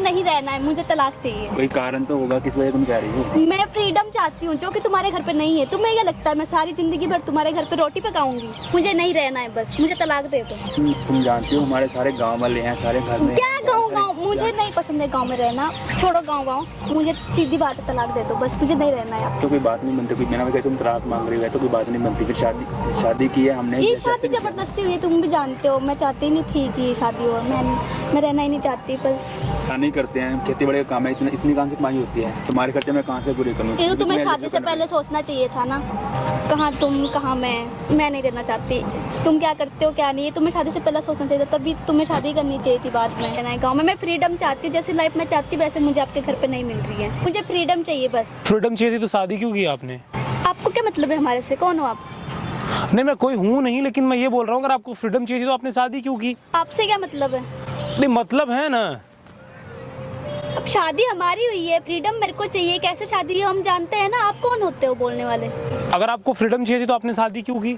नहीं रहना है, मुझे तलाक चाहिए। कोई कारण तो होगा, किस वजह तुम कह रही हो? मैं फ्रीडम चाहती हूँ जो कि तुम्हारे घर पे नहीं है। तुम्हें क्या लगता है मैं सारी जिंदगी भर तुम्हारे घर पे रोटी पकाऊंगी? मुझे नहीं रहना है, बस मुझे तलाक दे दो। तुम जानती हो हमारे सारे गाँव वाले हैं, सारे घर में। क्या गाँव? मुझे नहीं पसंद है गाँव में रहना, छोड़ो गाँव। मुझे सीधी बात है, तलाक दे दो बस, मुझे नहीं रहना है। तो कोई बात नहीं बनती, कोई बिना वजह तुम तलाक मांग रही हो तो कोई बात नहीं बनती। फिर शादी की है हमने, ये शादी जबरदस्ती हुई, तुम भी जानते हो। मैं चाहती नहीं थी कि ये शादी हो, मैं रहना ही नहीं चाहती बस। नहीं करते हैं, खेती बड़े का काम है, इतनी कहाँ से कमाई होती है? तुम्हारे खर्चे में कहाँ से पूरी करूँ? ये तो तुम्हें शादी से पहले सोचना चाहिए था ना, कहाँ तुम कहाँ मैं नहीं रहना चाहती। तुम क्या करते हो क्या नहीं, ये तुम्हें शादी से पहले सोचना चाहिए था, तभी तुम्हें शादी करनी चाहिए थी बाद में। रहना है गाँव में, मैं फ्रीडम चाहती हूँ, जैसी लाइफ मैं चाहती हूँ वैसे मुझे आपके घर पे नहीं मिल रही है। मुझे फ्रीडम चाहिए बस। फ्रीडम चाहिए थी तो शादी क्यों की आपने? आपको क्या मतलब है हमारे से? कौन हो आप? नहीं, मैं कोई हूँ नहीं, लेकिन मैं ये बोल रहा हूँ अगर आपको फ्रीडम चाहिए थी तो आपने शादी क्यों की? आपसे क्या मतलब है? नहीं, मतलब है ना। अब शादी हमारी हुई है, फ्रीडम मेरे को चाहिए। कैसे शादी हुई हम जानते हैं ना, आप कौन होते हो बोलने वाले? अगर आपको फ्रीडम चाहिए थी तो आपने शादी क्यों की?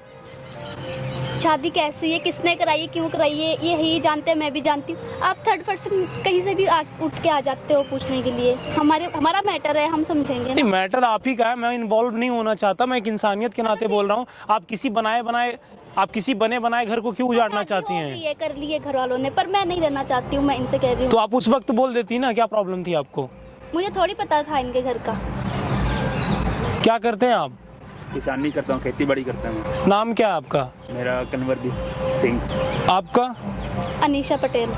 शादी कैसी हुई है, किसने कराई है, क्यों कराई है, ये ही जानते हैं, मैं भी जानती हूँ। आप थर्ड पर्सन कहीं से भी उठ के आ जाते हो पूछने के लिए। हमारा मैटर है, हम समझेंगे नहीं, ना। मैटर आप ही का है, मैं इन्वॉल्व नहीं होना चाहता। मैं एक इंसानियत के नाते बोल रहा हूँ। आप किसी बने बनाए घर को क्यों उजाड़ना चाहती हैं? ये कर लिए घर वालों ने, पर मैं नहीं रहना चाहती हूँ, मैं इनसे कह रही तो हूँ। आप उस वक्त बोल देती ना, क्या प्रॉब्लम थी आपको? मुझे थोड़ी पता था इनके घर का। क्या करते हैं आप? किसानी करता हूँ, खेती बाड़ी करता हूँ। नाम क्या है आपका? मेरा कन्वरदीप सिंह। आपका? अनीशा पटेल।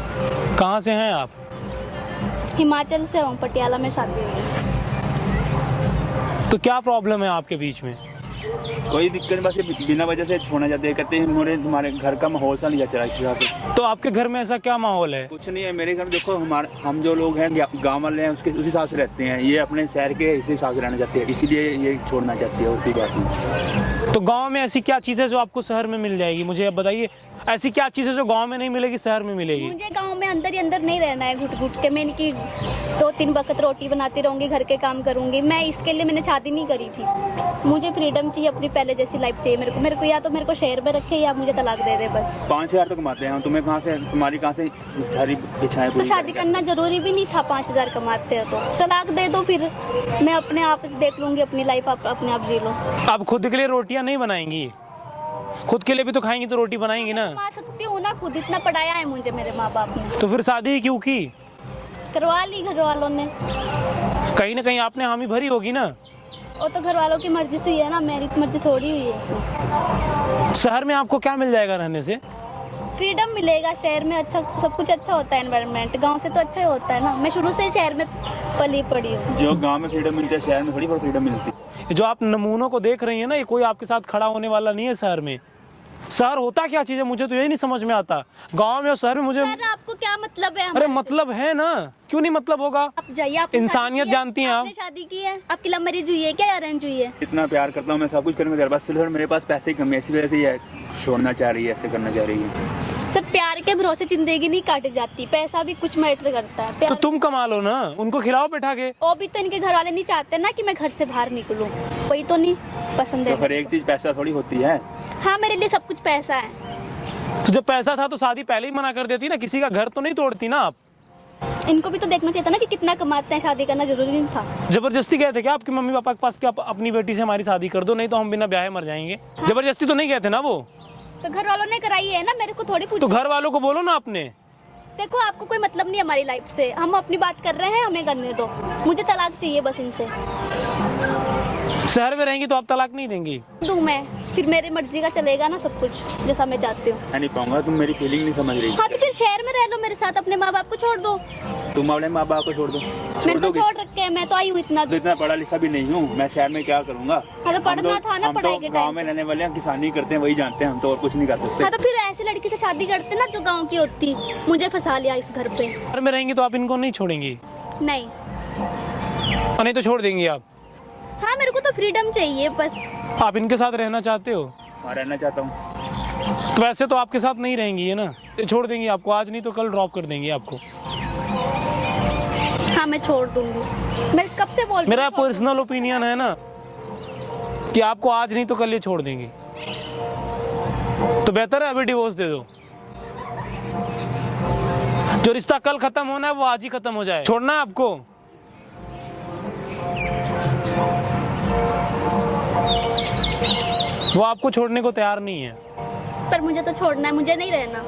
कहाँ से हैं आप? हिमाचल से हूँ, पटियाला में शादी हुई है। तो क्या प्रॉब्लम है आपके बीच में? कोई दिक्कत बस ये बिना वजह से छोड़ना चाहते हैं, कहते हैं इन्होंने तुम्हारे घर का माहौल सा नहीं चला इस हिसाब से। तो आपके घर में ऐसा क्या माहौल है? कुछ नहीं है मेरे घर में। देखो हम जो लोग हैं गांव वाले हैं, उस हिसाब से रहते हैं। ये अपने शहर के इसी हिसाब से रहना चाहते हैं, इसीलिए ये छोड़ना चाहती है, और कोई बात नहीं। तो गांव में ऐसी क्या चीज़ है जो आपको शहर में मिल जाएगी? मुझे अब बताइए, ऐसी क्या चीज़ है जो गांव में नहीं मिलेगी शहर में मिलेगी? मुझे गांव में अंदर ही अंदर नहीं रहना है, घुट घुट के। मैं इनकी 2-3 वक्त रोटी बनाती रहूंगी, घर के काम करूंगी। मैं इसके लिए मैंने शादी नहीं करी थी। मुझे फ्रीडम चाहिए, अपनी पहले जैसी लाइफ चाहिए मेरे को या तो मेरे को शहर में रखे या मुझे तलाक दे दे बस। 5,000 तो कमाते हैं, तुम्हें कहाँ से, तुम्हारी कहाँ से सारी इच्छाएं तो शादी करना जरूरी भी नहीं था। 5,000 कमाते हो तो तलाक दे दो, फिर मैं अपने आप देख लूंगी अपनी लाइफ, आप अपने आप जी लो। आप खुद के लिए रोटियां नहीं बनाएंगी? खुद के लिए भी तो खाएंगी तो रोटी बनाएंगी ना। कमा सकती हूँ ना, खुद इतना पढ़ाया है मुझे मेरे माँ बाप ने। तो फिर शादी क्यों की? करवा ली घर वालों ने। कहीं ना कहीं आपने हामी भरी होगी ना। वो तो घर वालों की मर्जी से ही है ना, मेरी मर्जी थोड़ी हुई है इसमें। शहर में आपको क्या मिल जाएगा रहने से? फ्रीडम मिलेगा शहर में, अच्छा सब कुछ अच्छा होता है, एनवायरनमेंट गांव से तो अच्छा ही होता है ना। मैं शुरू से शहर में पली पड़ी हूँ। जो गांव में फ्रीडम मिलती है शहर में थोड़ी फ्रीडम मिलती है। जो आप नमूनों को देख रही है ना, ये कोई आपके साथ खड़ा होने वाला नहीं है शहर में। शहर होता क्या चीज है मुझे तो यही नहीं समझ में आता। गांव में और शहर में मुझे आपको क्या मतलब है? अरे मतलब है ना, क्यों नहीं मतलब होगा? आप जाइए, आप इंसानियत जानती हैं आप। शादी की है, आपकी लव मैरिज हुई है क्या या अरेंज हुई है? इतना प्यार करता हूँ मैं, सब कुछ करूँगा, बस सिर्फ मेरे पास पैसे की कमी है, इसी वजह से ये छोड़ना चाह रही है, ऐसे करना चाह रही है। सब प्यार के भरोसे जिंदगी नहीं काटी जाती, पैसा भी कुछ मैटर करता है। तो तुम कमा लो ना, उनको खिलाओ बैठा के। वो भी तो इनके घर वाले नहीं चाहते ना कि मैं घर से बाहर निकलूं, वही तो नहीं पसंद है। तो हर एक चीज पैसा थोड़ी होती है। हाँ, मेरे लिए सब कुछ पैसा है। तो जब पैसा था तो शादी पहले ही मना कर देती ना, किसी का घर तो नहीं तोड़ती ना आप। इनको भी तो देखना चाहिए था ना कि कितना कमाते हैं, शादी करना जरूरी नहीं था। जबरदस्ती गए थे क्या आपके मम्मी पापा के पास कि आप अपनी बेटी से हमारी शादी कर दो, नहीं तो हम बिना ब्याहे मर जाएंगे? हाँ। जबरदस्ती तो नहीं गए थे ना वो? तो घर वालों ने कराई है ना, मेरे को थोड़ी पूछ। तो घर वालों को बोलो ना आपने। देखो आपको कोई मतलब नहीं हमारी लाइफ से, हम अपनी बात कर रहे हैं, हमें करने दो। मुझे तलाक चाहिए बस इनसे। शहर में रहेंगी तो आप तलाक नहीं देंगी? दूं मैं, फिर मेरी मर्जी का चलेगा ना सब कुछ जैसा मैं चाहती हूँ। मैं नहीं पाऊंगा, तुम मेरी फीलिंग नहीं समझ रही। हाँ तो फिर शहर में रह लो मेरे साथ, अपने माँ बाप को छोड़ दो। तुम अपने माँ बाप को छोड़ दो। मैंने तो छोड़ रखे हैं, मैं तो आई हूँ इतना। तो इतना पढ़ा लिखा भी नहीं हूँ मैं, शहर में क्या करूँगा? हाँ तो पढ़ना था ना, पढ़ाई के गाँव टाइम में रहने वाले हैं, किसानी करते हैं, वही जानते हैं, हम तो और कुछ नहीं कर सकते। हाँ तो फिर ऐसी लड़की से शादी करते ना जो गाँव की होती। मुझे फंसा लिया इस घर पे। शहर में रहेंगी तो आप इनको नहीं छोड़ेंगी? नहीं। और नहीं तो छोड़ देंगी आप? हाँ मेरे को तो फ्रीडम चाहिए बस। आप इनके साथ रहना चाहते हो? हाँ रहना चाहता हूँ। तो वैसे तो आपके साथ नहीं रहेंगी है ना, ये छोड़ देंगी आपको, आज नहीं तो कल ड्रॉप कर देंगी आपको। हाँ मैं छोड़ दूंगी, मैं कब से बोल। मेरा पर्सनल ओपिनियन है ना कि आपको आज नहीं तो कल ये छोड़ देंगी, तो बेहतर है अभी डिवोर्स दे दो। जो रिश्ता कल खत्म होना है वो आज ही खत्म हो जाए। छोड़ना है आपको? वो आपको छोड़ने को तैयार नहीं है। पर मुझे तो छोड़ना है, मुझे नहीं रहना।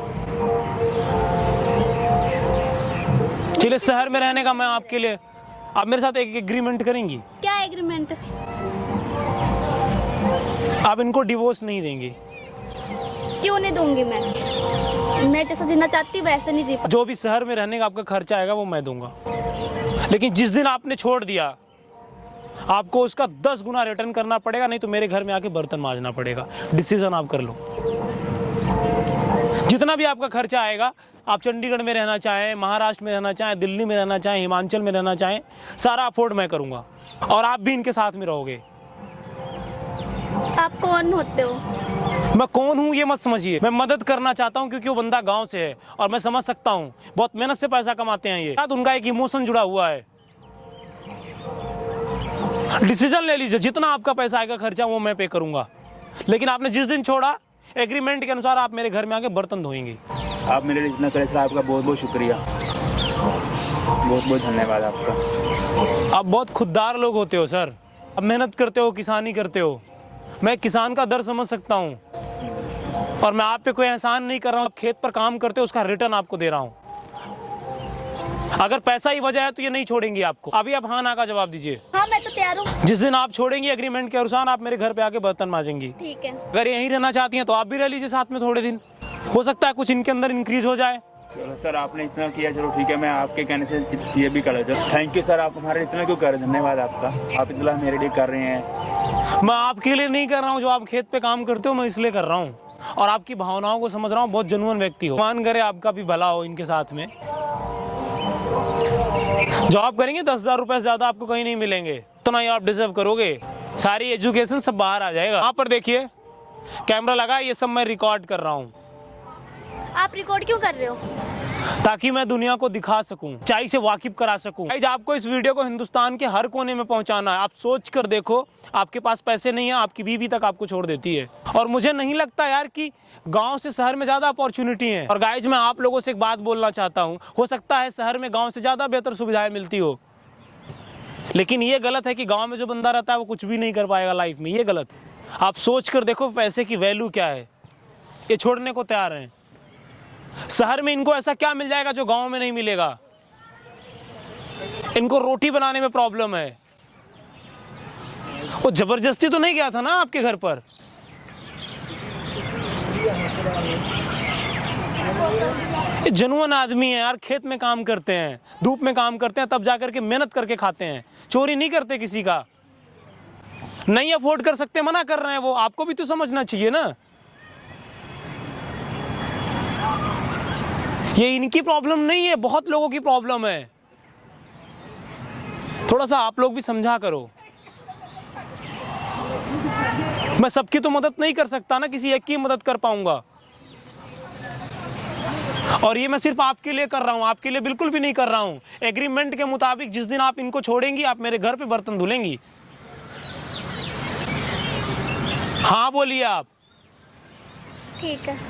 चलिए शहर में रहने का मैं आपके लिए, आप मेरे साथ एक एग्रीमेंट करेंगी? क्या एग्रीमेंट? आप इनको डिवोर्स नहीं देंगी? क्यों नहीं दूंगी? मैं जैसा जीना चाहती वैसे नहीं जी पा। जो भी शहर में रहने का आपका खर्चा आएगा वो मैं दूंगा, लेकिन जिस दिन आपने छोड़ दिया आपको उसका 10 गुना रिटर्न करना पड़ेगा, नहीं तो मेरे घर में आके बर्तन मांजना पड़ेगा। डिसीजन आप कर लो। जितना भी आपका खर्चा आएगा, आप चंडीगढ़ में रहना चाहें, महाराष्ट्र में रहना चाहें, दिल्ली में रहना चाहें, हिमाचल में रहना चाहें, सारा अफोर्ड मैं करूंगा और आप भी इनके साथ में रहोगे। आप कौन होते हो? मैं कौन हूँ ये मत समझिए, मैं मदद करना चाहता हूँ क्योंकि वो बंदा गांव से है और मैं समझ सकता हूँ बहुत मेहनत से पैसा कमाते हैं ये, साथ उनका एक इमोशन जुड़ा हुआ है। डिसीजन ले लीजिए, जितना आपका पैसा आएगा खर्चा वो मैं पे करूंगा, लेकिन आपने जिस दिन छोड़ा एग्रीमेंट के अनुसार आप मेरे घर में आके बर्तन धोएंगे। आप मेरे लिए इतना करें सर, आपका बहुत बहुत शुक्रिया, बहुत बहुत धन्यवाद आपका। आप बहुत खुददार लोग होते हो सर, आप मेहनत करते हो, किसानी करते हो। मैं किसान का दर्द समझ सकता हूँ और मैं आप पे कोई एहसान नहीं कर रहा हूँ। खेत पर काम करते हो, उसका रिटर्न आपको दे रहा हूँ। अगर पैसा ही वजह है तो ये नहीं छोड़ेंगी आपको। अभी आप हाँ ना का जवाब दीजिए। हाँ मैं तो तैयार हूँ। जिस दिन आप छोड़ेंगी एग्रीमेंट के अनुसार आप मेरे घर पे आके बर्तन मांजेंगी। ठीक है। अगर यहीं रहना चाहती हैं तो आप भी रह लीजिए साथ में थोड़े दिन, हो सकता है कुछ इनके अंदर इंक्रीज हो जाए। चलो सर, आपने इतना किया, चलो ठीक है, मैं आपके कहने से ये भी कर रहा हूँ। थैंक यू सर, आप हमारे इतना क्यों कर रहे हैं, धन्यवाद आपका, आप इतना मेरे लिए कर रहे हैं। मैं आपके लिए नहीं कर रहा हूँ, जो आप खेत पे काम करते हो मैं इसलिए कर रहा हूँ और आपकी भावनाओं को समझ रहा हूँ। बहुत जेन्युइन व्यक्ति हो, मान करे आपका भी भला हो इनके साथ में। जॉब करेंगे 10,000 रुपए से ज्यादा आपको कहीं नहीं मिलेंगे, तो ना ही आप डिजर्व करोगे। सारी एजुकेशन सब बाहर आ जाएगा। यहाँ पर देखिए कैमरा लगा, ये सब मैं रिकॉर्ड कर रहा हूँ। आप रिकॉर्ड क्यों कर रहे हो? ताकि मैं दुनिया को दिखा सकूं, सच्चाई से वाकिफ करा सकूं। गाइस, आपको इस वीडियो को हिंदुस्तान के हर कोने में पहुंचाना है। आप सोच कर देखो, आपके पास पैसे नहीं है, आपकी बीवी तक आपको छोड़ देती है और मुझे नहीं लगता यार कि गांव से शहर में ज्यादा अपॉर्चुनिटी है। और गाइस, मैं आप लोगों से एक बात बोलना चाहता हूं, हो सकता है शहर में गाँव से ज्यादा बेहतर सुविधाएं मिलती हो, लेकिन ये गलत है कि गाँव में जो बंदा रहता है वो कुछ भी नहीं कर पाएगा लाइफ में। ये गलत है। आप सोच कर देखो पैसे की वैल्यू क्या है। ये छोड़ने को तैयार है। शहर में इनको ऐसा क्या मिल जाएगा जो गांव में नहीं मिलेगा? इनको रोटी बनाने में प्रॉब्लम है। वो जबरदस्ती तो नहीं गया था ना आपके घर पर? ये जेन्युइन आदमी है यार, खेत में काम करते हैं, धूप में काम करते हैं, तब जाकर के मेहनत करके खाते हैं, चोरी नहीं करते किसी का। नहीं अफोर्ड कर सकते, मना कर रहे हैं वो, आपको भी तो समझना चाहिए ना। ये इनकी प्रॉब्लम नहीं है, बहुत लोगों की प्रॉब्लम है। थोड़ा सा आप लोग भी समझा करो। मैं सबकी तो मदद नहीं कर सकता ना, किसी एक की मदद कर पाऊंगा। और ये मैं सिर्फ आपके लिए कर रहा हूं, आपके लिए बिल्कुल भी नहीं कर रहा हूं। एग्रीमेंट के मुताबिक जिस दिन आप इनको छोड़ेंगी आप मेरे घर पे बर्तन धुलेंगी। हाँ बोलिए आप। ठीक है।